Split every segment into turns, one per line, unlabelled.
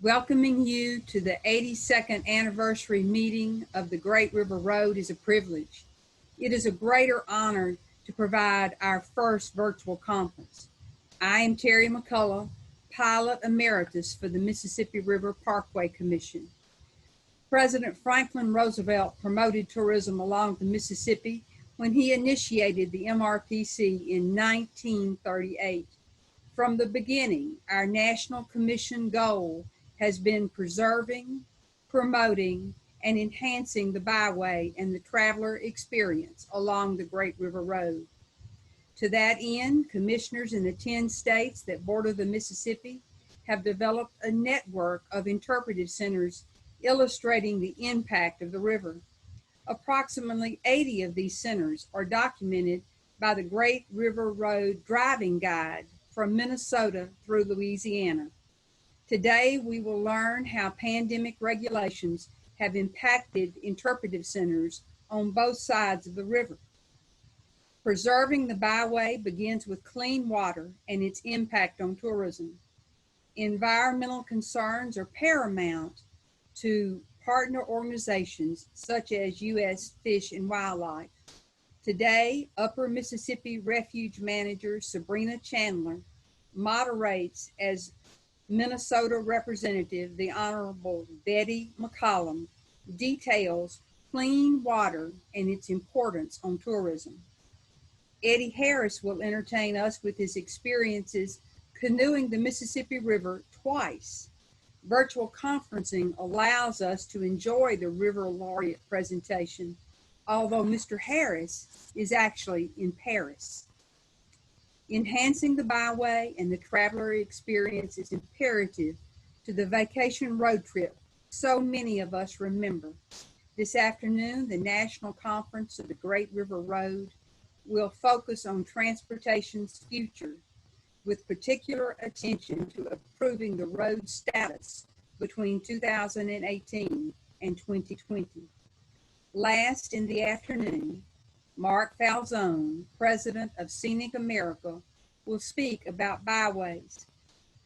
Welcoming you to the 82nd anniversary meeting of the Great River Road is a privilege. It is a greater honor to provide our first virtual conference. I am Terry McCullough, Pilot Emeritus for the Mississippi River Parkway Commission. President Franklin Roosevelt promoted tourism along the Mississippi when he initiated the MRPC in 1938. From the beginning, our National Commission goal has been preserving, promoting, and enhancing the byway and the traveler experience along the Great River Road. To that end, commissioners in the 10 states that border the Mississippi have developed a network of interpretive centers illustrating the impact of the river. Approximately 80 of these centers are documented by the Great River Road Driving Guide from Minnesota through Louisiana. Today, we will learn how pandemic regulations have impacted interpretive centers on both sides of the river. Preserving the byway begins with clean water and its impact on tourism. Environmental concerns are paramount to partner organizations such as U.S. Fish and Wildlife. Today, Upper Mississippi Refuge Manager Sabrina Chandler moderates as Minnesota Representative, the Honorable Betty McCollum, details clean water and its importance on tourism. Eddie Harris will entertain us with his experiences canoeing the Mississippi River twice. Virtual conferencing allows us to enjoy the River Laureate presentation, although Mr. Harris is actually in Paris. Enhancing the byway and the traveler experience is imperative to the vacation road trip so many of us remember. This afternoon, the National Conference of the Great River Road will focus on transportation's future, with particular attention to improving the road status between 2018 and 2020. Last in the afternoon, Mark Falzone, President of Scenic America, will speak about byways.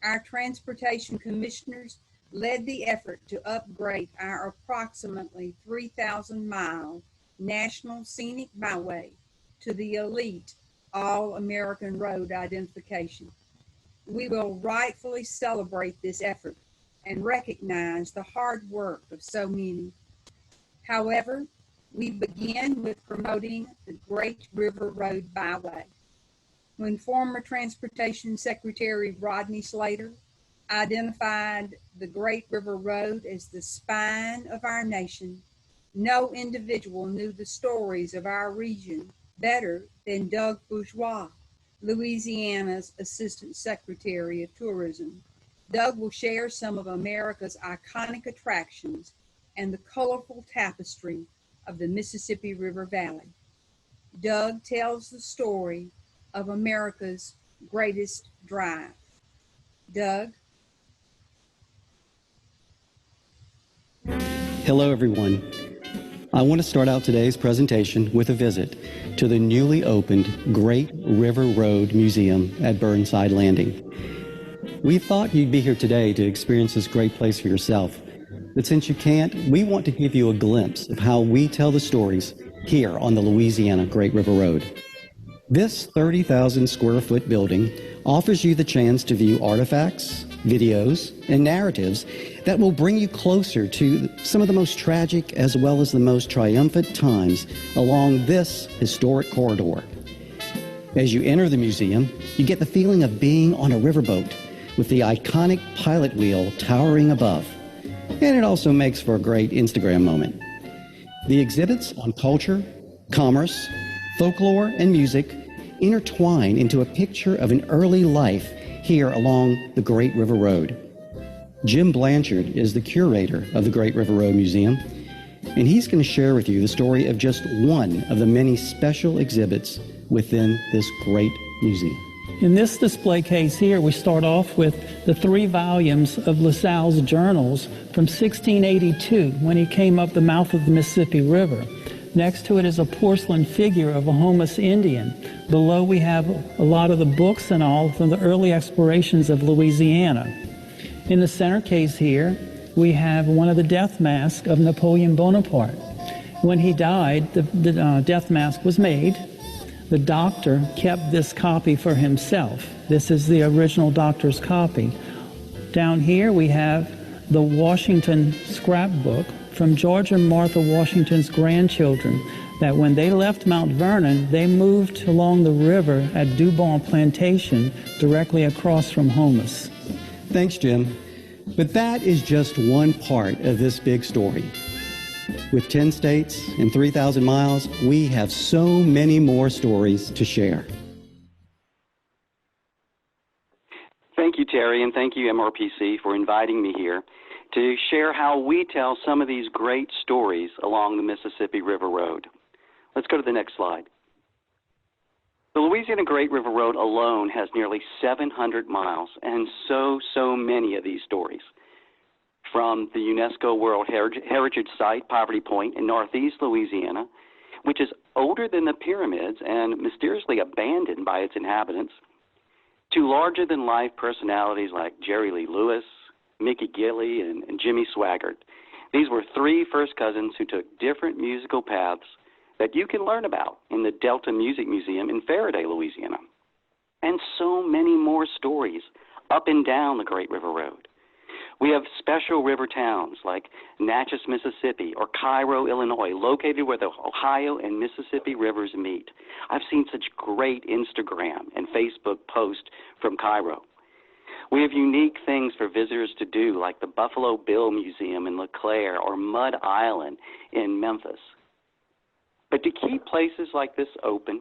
Our transportation commissioners led the effort to upgrade our approximately 3,000-mile National Scenic Byway to the elite All-American Road identification. We will rightfully celebrate this effort and recognize the hard work of so many. However, we begin with promoting the Great River Road Byway. When former Transportation Secretary Rodney Slater identified the Great River Road as the spine of our nation, no individual knew the stories of our region better than Doug Bourgeois, Louisiana's Assistant Secretary of Tourism. Doug will share some of America's iconic attractions and the colorful tapestry of the Mississippi River Valley. Doug tells the story of America's greatest drive. Doug?
Hello, everyone. I want to start out today's presentation with a visit to the newly opened Great River Road Museum at Burnside Landing. We thought you'd be here today to experience this great place for yourself. But since you can't, we want to give you a glimpse of how we tell the stories here on the Louisiana Great River Road. This 30,000 square foot building offers you the chance to view artifacts, videos, and narratives that will bring you closer to some of the most tragic as well as the most triumphant times along this historic corridor. As you enter the museum, you get the feeling of being on a riverboat with the iconic pilot wheel towering above. And it also makes for a great Instagram moment. The exhibits on culture, commerce, folklore, and music intertwine into a picture of an early life here along the Great River Road. Jim Blanchard is the curator of the Great River Road Museum, and he's going to share with you the story of just one of the many special exhibits within this great museum.
In this display case here, we start off with the 3 volumes of LaSalle's journals from 1682, when he came up the mouth of the Mississippi River. Next to it is a porcelain figure of a homeless Indian. Below we have a lot of the books and all from the early explorations of Louisiana. In the center case here, we have one of the death masks of Napoleon Bonaparte. When he died, the death mask was made. The doctor kept this copy for himself. This is the original doctor's copy. Down here we have the Washington scrapbook from George and Martha Washington's grandchildren, that when they left Mount Vernon, they moved along the river at Dubon Plantation, directly across from Homus.
Thanks, Jim. But that is just one part of this big story. With 10 states and 3,000 miles, we have so many more stories to share.
Thank you, Terry, and thank you, MRPC, for inviting me here to share how we tell some of these great stories along the Mississippi River Road. Let's go to the next slide. The Louisiana Great River Road alone has nearly 700 miles, and so many of these stories. From the UNESCO World Heritage Site, Poverty Point in northeast Louisiana, which is older than the pyramids and mysteriously abandoned by its inhabitants, to larger-than-life personalities like Jerry Lee Lewis, Mickey Gilley, and Jimmy Swaggart. These were three first cousins who took different musical paths that you can learn about in the Delta Music Museum in Faraday, Louisiana. And so many more stories up and down the Great River Road. We have special river towns like Natchez, Mississippi, or Cairo, Illinois, located where the Ohio and Mississippi rivers meet. I've seen such great Instagram and Facebook posts from Cairo. We have unique things for visitors to do, like the Buffalo Bill Museum in LeClaire or Mud Island in Memphis. But to keep places like this open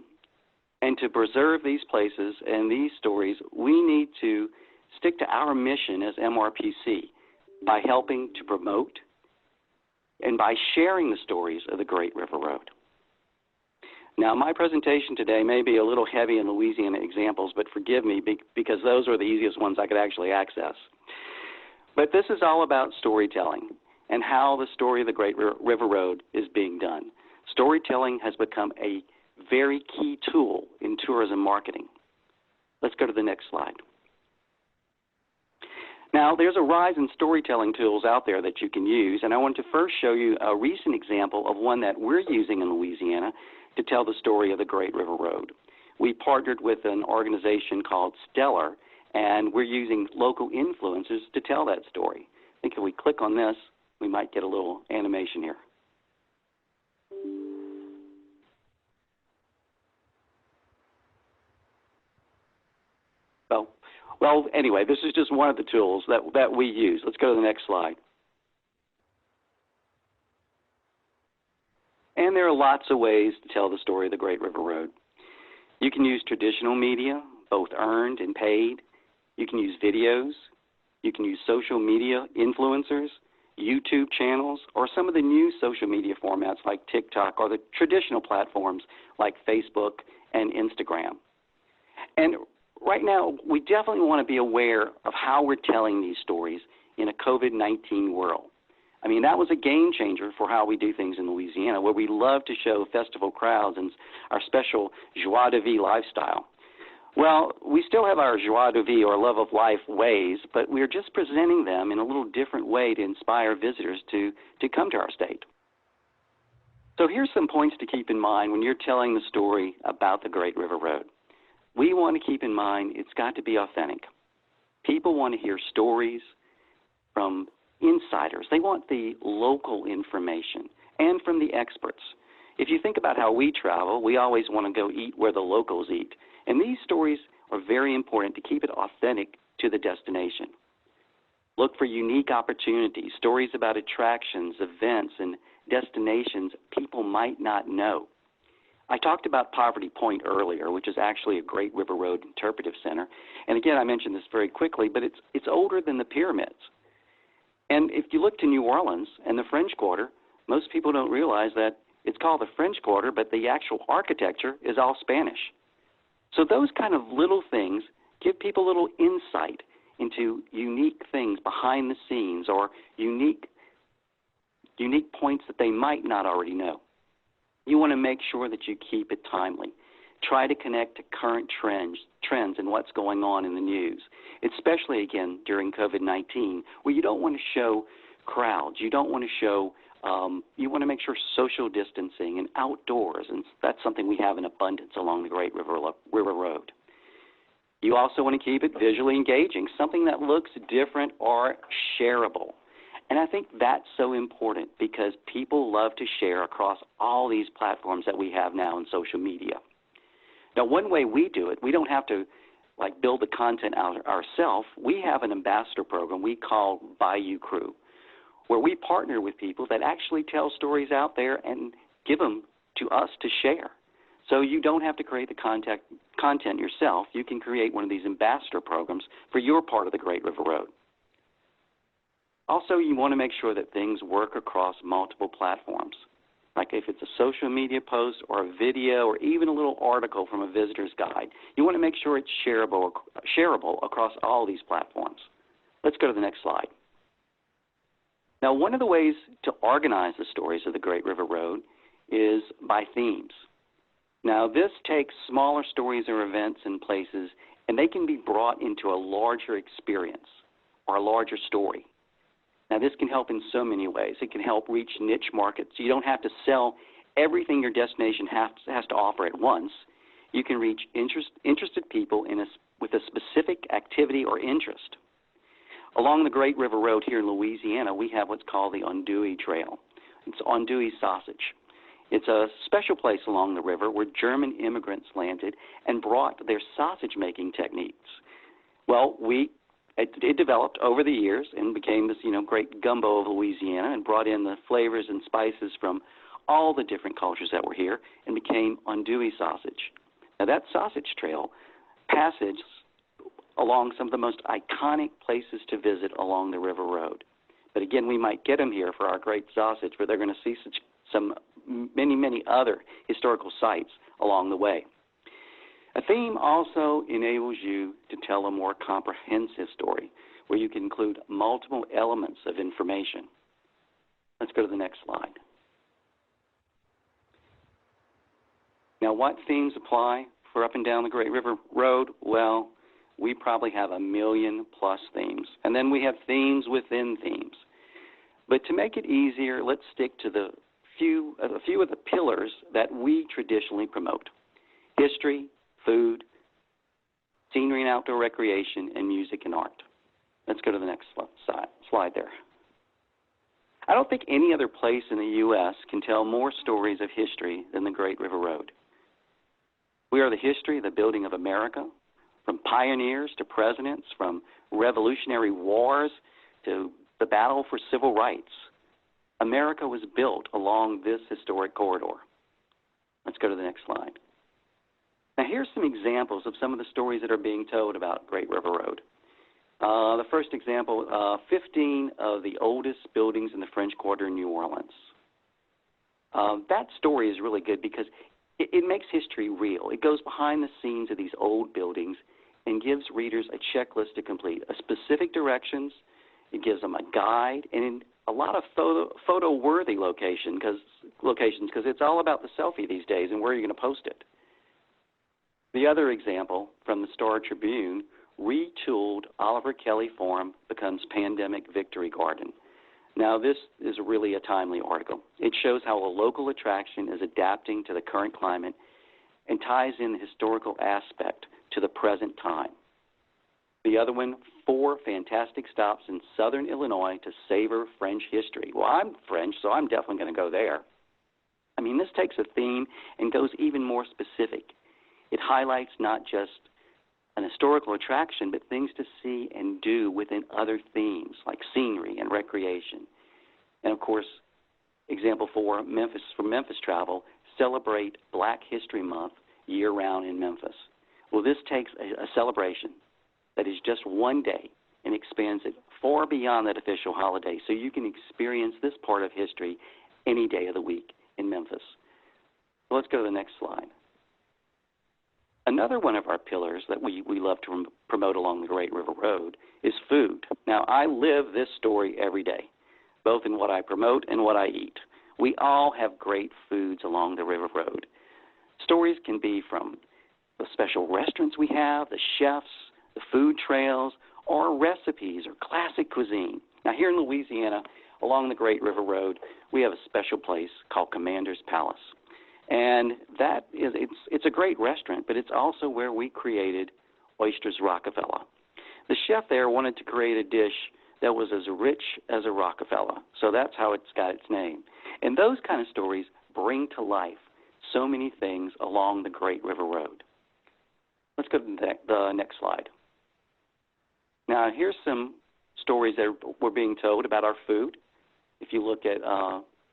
and to preserve these places and these stories, we need to stick to our mission as MRPC by helping to promote and by sharing the stories of the Great River Road. Now, my presentation today may be a little heavy in Louisiana examples, but forgive me because those are the easiest ones I could actually access. But this is all about storytelling and how the story of the Great River Road is being done. Storytelling has become a very key tool in tourism marketing. Let's go to the next slide. Now, there's a rise in storytelling tools out there that you can use, and I want to first show you a recent example of one that we're using in Louisiana to tell the story of the Great River Road. We partnered with an organization called Stellar, and we're using local influencers to tell that story. I think if we click on this, we might get a little animation here. Well, anyway, this is just one of the tools that we use. Let's go to the next slide. And there are lots of ways to tell the story of the Great River Road. You can use traditional media, both earned and paid. You can use videos. You can use social media influencers, YouTube channels, or some of the new social media formats like TikTok or the traditional platforms like Facebook and Instagram. And right now, we definitely want to be aware of how we're telling these stories in a COVID-19 world. I mean, that was a game changer for how we do things in Louisiana, where we love to show festival crowds and our special joie de vivre lifestyle. Well, we still have our joie de vivre or love of life ways, but we're just presenting them in a little different way to inspire visitors to come to our state. So here's some points to keep in mind when you're telling the story about the Great River Road. We want to keep in mind it's got to be authentic. People want to hear stories from insiders. They want the local information and from the experts. If you think about how we travel, we always want to go eat where the locals eat. And these stories are very important to keep it authentic to the destination. Look for unique opportunities, stories about attractions, events, and destinations people might not know. I talked about Poverty Point earlier, which is actually a Great River Road interpretive center. And again, I mentioned this very quickly, but it's older than the pyramids. And if you look to New Orleans and the French Quarter, most people don't realize that it's called the French Quarter, but the actual architecture is all Spanish. So those kind of little things give people a little insight into unique things behind the scenes or unique points that they might not already know. You want to make sure that you keep it timely. try to connect to current trends and what's going on in the news, especially, again, during COVID-19, where you don't want to show crowds. You don't want to show, you want to make sure social distancing and outdoors, and that's something we have in abundance along the Great River Road. You also want to keep it visually engaging, something that looks different or shareable. And I think that's so important because people love to share across all these platforms that we have now in social media. Now, one way we do it, we don't have to build the content out ourselves. We have an ambassador program we call Bayou Crew, where we partner with people that actually tell stories out there and give them to us to share. So you don't have to create the content yourself. You can create one of these ambassador programs for your part of the Great River Road. Also, you want to make sure that things work across multiple platforms. Like if it's a social media post or a video or even a little article from a visitor's guide, you want to make sure it's shareable across all these platforms. Let's go to the next slide. Now, one of the ways to organize the stories of the Great River Road is by themes. Now, this takes smaller stories or events and places, and they can be brought into a larger experience or a larger story. Now, this can help in so many ways. It can help reach niche markets. You don't have to sell everything your destination has to offer at once. You can reach interested people with a specific activity or interest. Along the Great River Road here in Louisiana, we have what's called the Andouille Trail. It's Andouille sausage. It's a special place along the river where German immigrants landed and brought their sausage-making techniques. Well, it developed over the years and became this, great gumbo of Louisiana and brought in the flavors and spices from all the different cultures that were here and became andouille sausage. Now, that sausage trail passes along some of the most iconic places to visit along the river road. But again, we might get them here for our great sausage, but they're going to see some many other historical sites along the way. A theme also enables you to tell a more comprehensive story where you can include multiple elements of information. Let's go to the next slide. Now, what themes apply for up and down the Great River Road? Well, we probably have 1 million+ themes, and then we have themes within themes. But to make it easier, let's stick to a few of the pillars that we traditionally promote: history, food, scenery and outdoor recreation, and music and art. Let's go to the next slide there. I don't think any other place in the U.S. can tell more stories of history than the Great River Road. We are the history of the building of America, from pioneers to presidents, from revolutionary wars to the battle for civil rights. America was built along this historic corridor. Let's go to the next slide. Now, here's some examples of some of the stories that are being told about Great River Road. The first example, 15 of the oldest buildings in the French Quarter in New Orleans. That story is really good because it makes history real. It goes behind the scenes of these old buildings and gives readers a checklist to complete, specific directions. It gives them a guide and a lot of photo-worthy locations because it's all about the selfie these days and where you're going to post it. The other example from the Star Tribune, retooled Oliver Kelly Forum becomes Pandemic Victory Garden. Now, this is really a timely article. It shows how a local attraction is adapting to the current climate and ties in the historical aspect to the present time. The other one, 4 fantastic stops in southern Illinois to savor French history. Well, I'm French, so I'm definitely going to go there. I mean, this takes a theme and goes even more specific. It highlights not just an historical attraction, but things to see and do within other themes like scenery and recreation. And of course, example 4, Memphis Travel, celebrate Black History Month year-round in Memphis. Well, this takes a celebration that is just one day and expands it far beyond that official holiday, so you can experience this part of history any day of the week in Memphis. So let's go to the next slide. Another one of our pillars that we love to promote along the Great River Road is food. Now, I live this story every day, both in what I promote and what I eat. We all have great foods along the river road. Stories can be from the special restaurants we have, the chefs, the food trails, or recipes or classic cuisine. Now, here in Louisiana, along the Great River Road, we have a special place called Commander's Palace. And that is, it's a great restaurant, but it's also where we created Oysters Rockefeller. The chef there wanted to create a dish that was as rich as a Rockefeller, so that's how it's got its name. And those kind of stories bring to life so many things along the Great River Road. Let's go to the next slide. Now, here's some stories that were being told about our food. If you look at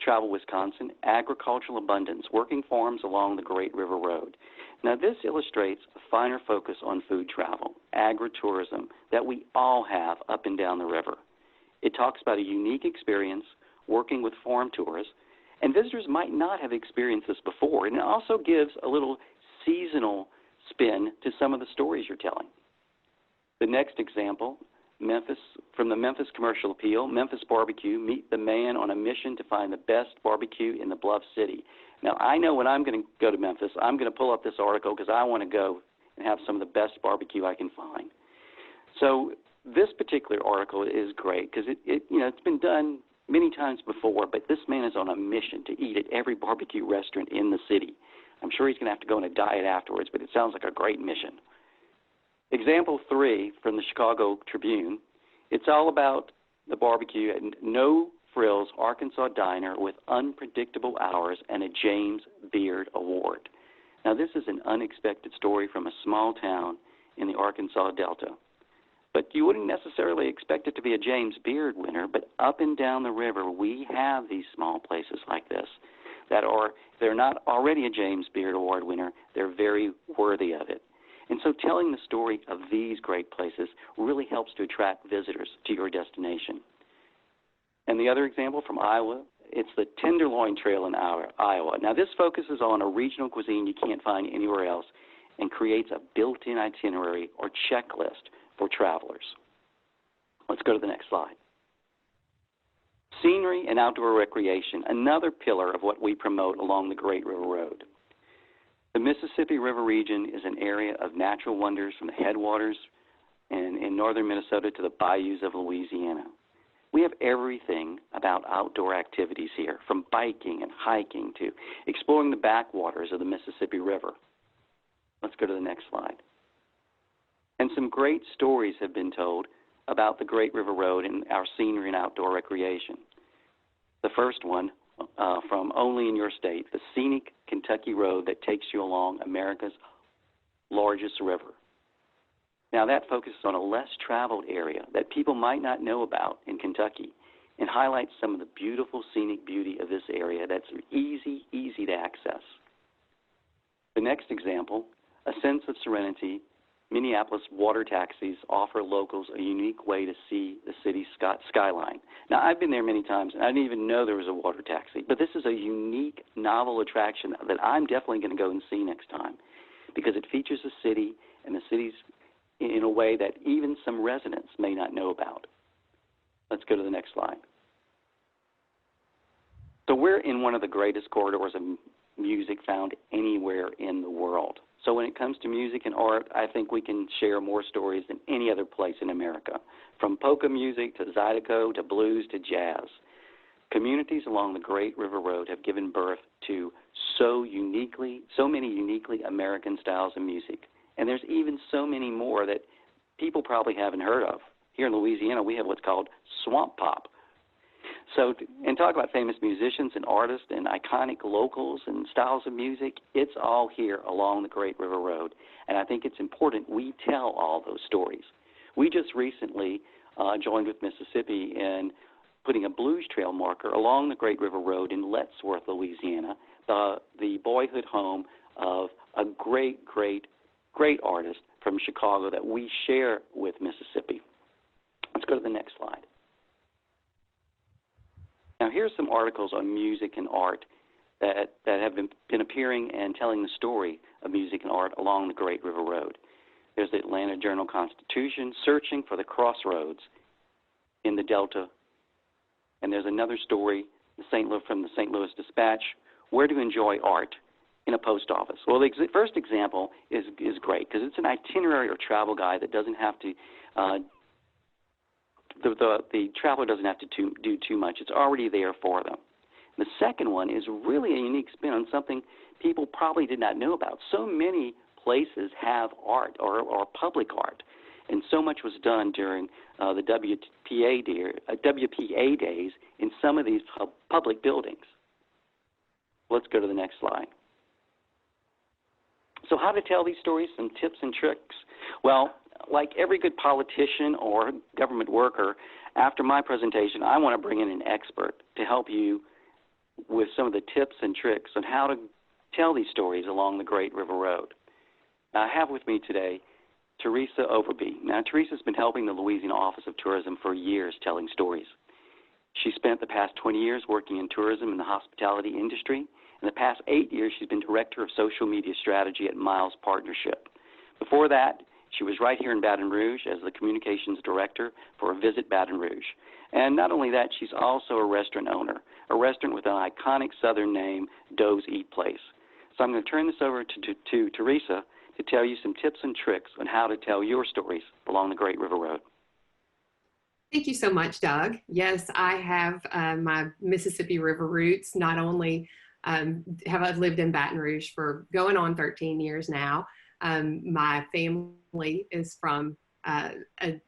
Travel Wisconsin, agricultural abundance, working farms along the Great River Road. Now, this illustrates a finer focus on food travel, agritourism, that we all have up and down the river. It talks about a unique experience working with farm tours, and visitors might not have experienced this before, and it also gives a little seasonal spin to some of the stories you're telling. The next example, Memphis, from the Memphis Commercial Appeal, Memphis Barbecue, meet the man on a mission to find the best barbecue in the Bluff City. Now, I know when I'm going to go to Memphis, I'm going to pull up this article because I want to go and have some of the best barbecue I can find. So this particular article is great because it's been done many times before, but this man is on a mission to eat at every barbecue restaurant in the city. I'm sure he's going to have to go on a diet afterwards, but it sounds like a great mission. Example 3 from the Chicago Tribune, it's all about the barbecue at No Frills Arkansas Diner with unpredictable hours and a James Beard Award. Now, this is an unexpected story from a small town in the Arkansas Delta. But you wouldn't necessarily expect it to be a James Beard winner, but up and down the river, we have these small places like this that are, if they're not already a James Beard Award winner, they're very worthy of it. And so telling the story of these great places really helps to attract visitors to your destination. And the other example from Iowa, it's the Tenderloin Trail in Iowa. Now, this focuses on a regional cuisine you can't find anywhere else and creates a built-in itinerary or checklist for travelers. Let's go to the next slide. Scenery and outdoor recreation, another pillar of what we promote along the Great River Road. The Mississippi River region is an area of natural wonders from the headwaters in northern Minnesota to the bayous of Louisiana. We have everything about outdoor activities here, from biking and hiking to exploring the backwaters of the Mississippi River. Let's go to the next slide. And some great stories have been told about the Great River Road and our scenery and outdoor recreation. The first one, from Only in Your State, the scenic Kentucky road that takes you along America's largest river. Now, that focuses on a less traveled area that people might not know about in Kentucky and highlights some of the beautiful scenic beauty of this area that's easy to access. The next example, a sense of serenity. Minneapolis water taxis offer locals a unique way to see the city's skyline. Now, I've been there many times, and I didn't even know there was a water taxi, but this is a unique, novel attraction that I'm definitely going to go and see next time because it features the city and the cities in a way that even some residents may not know about. Let's go to the next slide. So we're in one of the greatest corridors of music found anywhere in the world. So when it comes to music and art, I think we can share more stories than any other place in America, from polka music to zydeco to blues to jazz. Communities along the Great River Road have given birth to so many uniquely American styles of music. And there's even so many more that people probably haven't heard of. Here in Louisiana, we have what's called swamp pop. So, and talk about famous musicians and artists and iconic locals and styles of music, it's all here along the Great River Road. And I think it's important we tell all those stories. We just recently joined with Mississippi in putting a blues trail marker along the Great River Road in Lettsworth, Louisiana, the boyhood home of a great artist from Chicago that we share with Mississippi. Let's go to the next slide. Now, here's some articles on music and art that have been appearing and telling the story of music and art along the Great River Road. There's the Atlanta Journal-Constitution, Searching for the Crossroads in the Delta. And there's another story from the St. Louis Dispatch, Where to Enjoy Art. in a post office? Well, the first example is great because it's an itinerary or travel guide that doesn't have to, the traveler doesn't have to do too much. It's already there for them. The second one is really a unique spin on something people probably did not know about. So many places have art or public art, and so much was done during the WPA days in some of these public buildings. Let's go to the next slide. So how to tell these stories, some tips and tricks. Well, like every good politician or government worker, after my presentation, I want to bring in an expert to help you with some of the tips and tricks on how to tell these stories along the Great River Road. Now, I have with me today Teresa Overby. Now, Teresa's been helping the Louisiana Office of Tourism for years telling stories. She spent the past 20 years working in tourism and the hospitality industry. In the past 8 years, she's been Director of Social Media Strategy at Miles Partnership. Before that, she was right here in Baton Rouge as the Communications Director for Visit Baton Rouge. And not only that, she's also a restaurant owner, a restaurant with an iconic Southern name, Doe's Eat Place. So I'm going to turn this over to Teresa to tell you some tips and tricks on how to tell your stories along the Great River Road.
Thank you so much, Doug. Yes, I have my Mississippi River roots. Not only have I lived in Baton Rouge for going on 13 years now, my family is from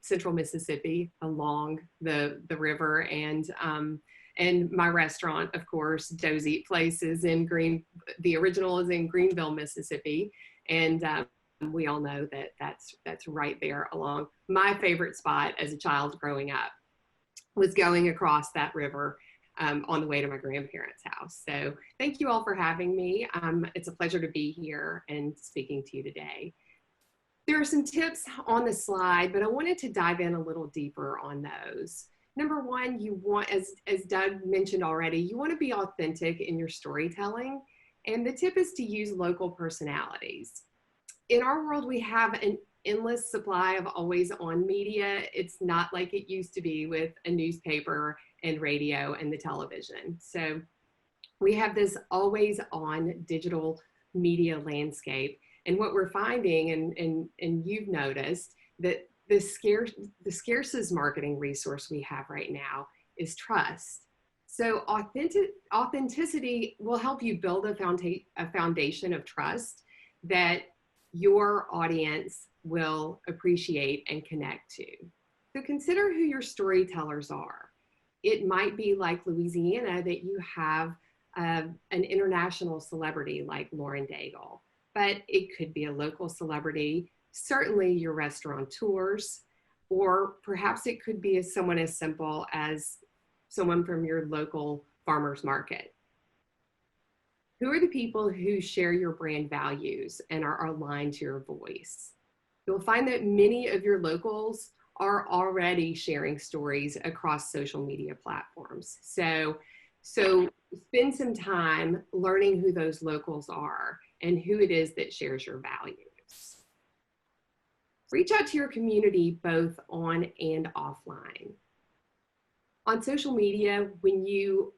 central Mississippi along the river, and my restaurant, of course, Doe's Eat Place, is in the original is in Greenville, Mississippi, and we all know that that's right there along. My favorite spot as a child growing up was going across that river on the way to my grandparents' house. So thank you all for having me. It's a pleasure to be here and speaking to you today. There are some tips on the slide, but I wanted to dive in a little deeper on those. Number one, you want, as Doug mentioned already, you want to be authentic in your storytelling. And the tip is to use local personalities. In our world, we have an endless supply of always on media. It's not like it used to be with a newspaper and radio and the television. So we have this always on digital media landscape. And what we're finding, and you've noticed, that the scarcest marketing resource we have right now is trust. So authenticity will help you build a foundation of trust that your audience will appreciate and connect to. So consider who your storytellers are. It might be like Louisiana that you have an international celebrity like Lauren Daigle, but it could be a local celebrity, certainly your restaurateurs, or perhaps it could be someone as simple as someone from your local farmer's market. Who are the people who share your brand values and are aligned to your voice? You'll find that many of your locals are already sharing stories across social media platforms. So spend some time learning who those locals are and who it is that shares your values. Reach out to your community both on and offline. On social media, when you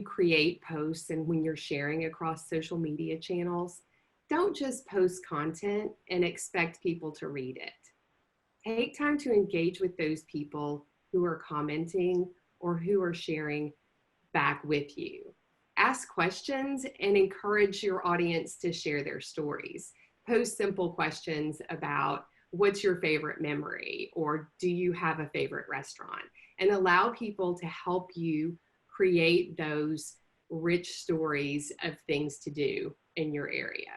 create posts and when you're sharing across social media channels, don't just post content and expect people to read it. Take time to engage with those people who are commenting or who are sharing back with you. Ask questions and encourage your audience to share their stories. Post simple questions about what's your favorite memory, or do you have a favorite restaurant? And allow people to help you create those rich stories of things to do in your area.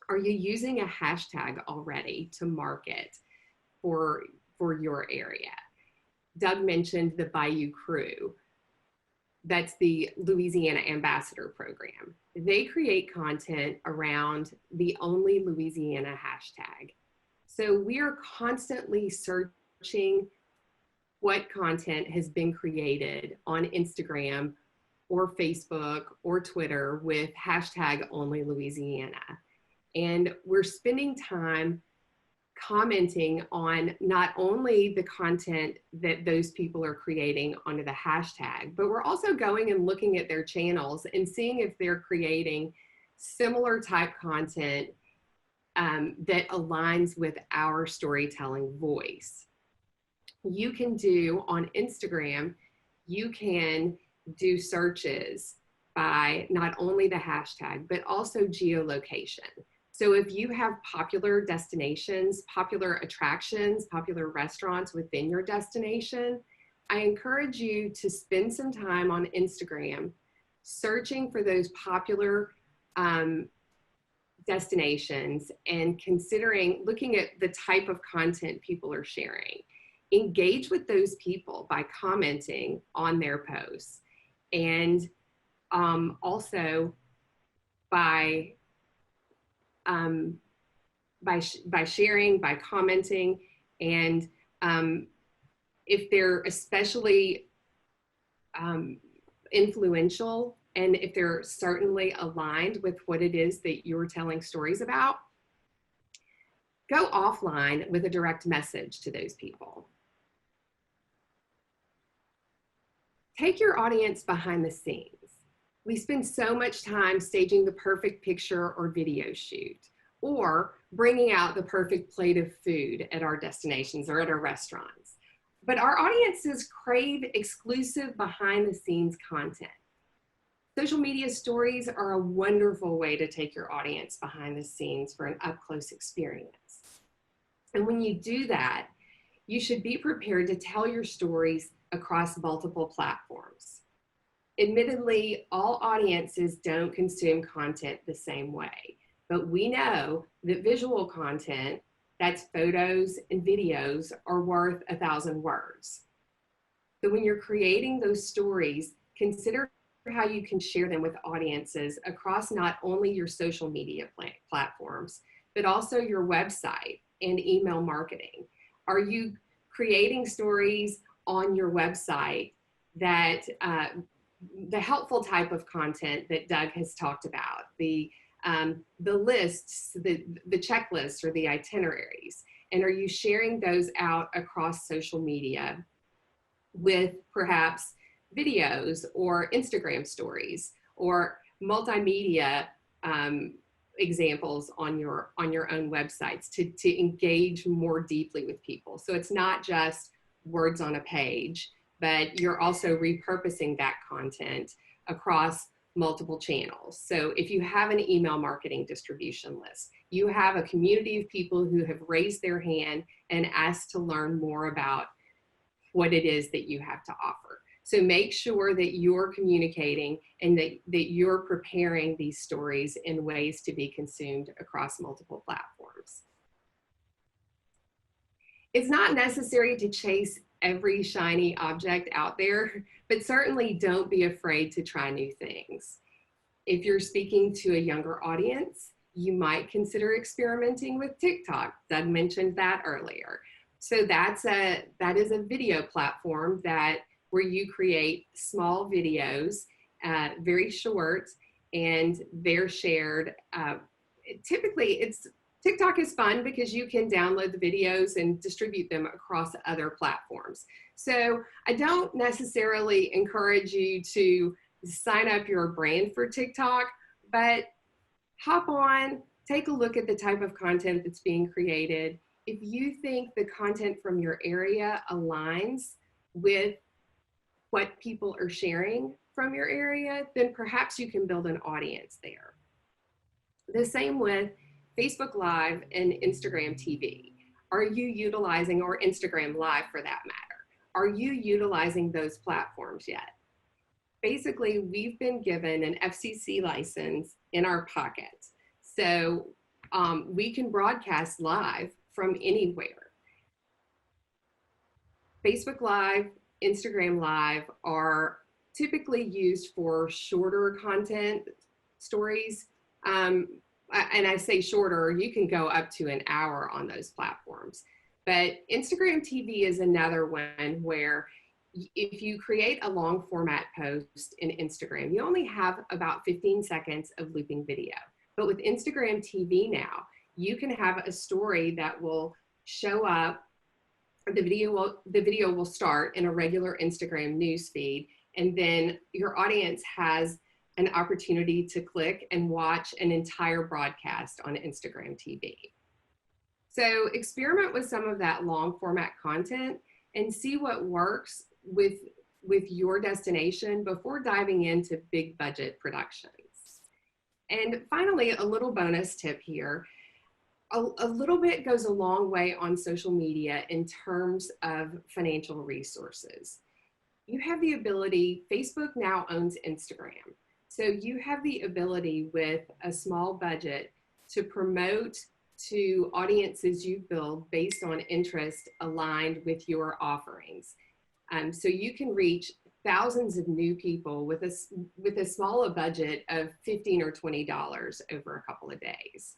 Are you using a hashtag already to market for your area? Doug mentioned the Bayou Crew. That's the Louisiana Ambassador Program. They create content around the Only Louisiana hashtag. So we are constantly searching what content has been created on Instagram or Facebook or Twitter with hashtag Only Louisiana. And we're spending time commenting on not only the content that those people are creating under the hashtag, but we're also going and looking at their channels and seeing if they're creating similar type content that aligns with our storytelling voice. You can do on Instagram, you can do searches by not only the hashtag, but also geolocation. So if you have popular destinations, popular attractions, popular restaurants within your destination, I encourage you to spend some time on Instagram searching for those popular destinations and looking at the type of content people are sharing. Engage with those people by commenting on their posts, and also by sharing, by commenting, and if they're especially influential, and if they're certainly aligned with what it is that you're telling stories about, go offline with a direct message to those people. Take your audience behind the scenes. We spend so much time staging the perfect picture or video shoot, or bringing out the perfect plate of food at our destinations or at our restaurants. But our audiences crave exclusive behind the scenes content. Social media stories are a wonderful way to take your audience behind the scenes for an up-close experience. And when you do that, you should be prepared to tell your stories across multiple platforms. Admittedly, all audiences don't consume content the same way, but we know that visual content, that's photos and videos, are worth 1,000 words. So when you're creating those stories, consider how you can share them with audiences across not only your social media platforms, but also your website and email marketing. Are you creating stories on your website that the helpful type of content that Doug has talked about, the lists, the checklists or the itineraries, and are you sharing those out across social media with perhaps videos or Instagram stories or multimedia examples on your own websites to engage more deeply with people? So it's not just words on a page, but you're also repurposing that content across multiple channels. So if you have an email marketing distribution list, you have a community of people who have raised their hand and asked to learn more about what it is that you have to offer. So make sure that you're communicating and that you're preparing these stories in ways to be consumed across multiple platforms. It's not necessary to chase every shiny object out there, but certainly don't be afraid to try new things. If you're speaking to a younger audience, you might consider experimenting with TikTok. Doug mentioned that earlier. So that is a video platform where you create small videos, very short, and they're shared. Typically, TikTok is fun because you can download the videos and distribute them across other platforms. So I don't necessarily encourage you to sign up your brand for TikTok, but hop on, take a look at the type of content that's being created. If you think the content from your area aligns with what people are sharing from your area, then perhaps you can build an audience there. The same with Facebook Live and Instagram TV. Are you utilizing, or Instagram Live for that matter, are you utilizing those platforms yet? Basically, we've been given an FCC license in our pocket. So we can broadcast live from anywhere. Facebook Live, Instagram Live are typically used for shorter content stories. And I say shorter, you can go up to an hour on those platforms. But Instagram TV is another one where if you create a long format post in Instagram, you only have about 15 seconds of looping video. But with Instagram TV now, you can have a story that will show up. The video will start in a regular Instagram news feed, and then your audience has an opportunity to click and watch an entire broadcast on Instagram TV. So experiment with some of that long format content and see what works with your destination before diving into big budget productions. And finally, a little bonus tip here. A little bit goes a long way on social media in terms of financial resources. You have the ability, Facebook now owns Instagram. So you have the ability with a small budget to promote to audiences you build based on interest aligned with your offerings. So you can reach thousands of new people with a smaller budget of $15 or $20 over a couple of days.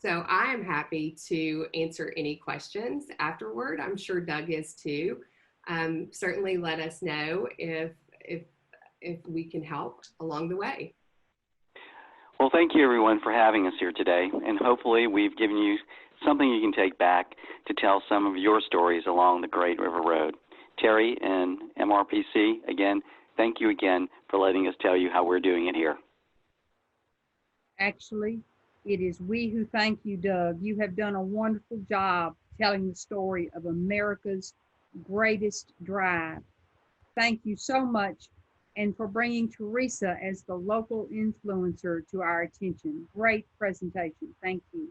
So I am happy to answer any questions afterward. I'm sure Doug is too. Certainly let us know if we can help along the way.
Well, thank you everyone for having us here today, and hopefully we've given you something you can take back to tell some of your stories along the Great River Road. Terry and MRPC, again, thank you again for letting us tell you how we're doing it here.
Actually, it is we who thank you, Doug. You have done a wonderful job telling the story of America's greatest drive. Thank you so much, and for bringing Teresa as the local influencer to our attention. Great presentation. Thank you.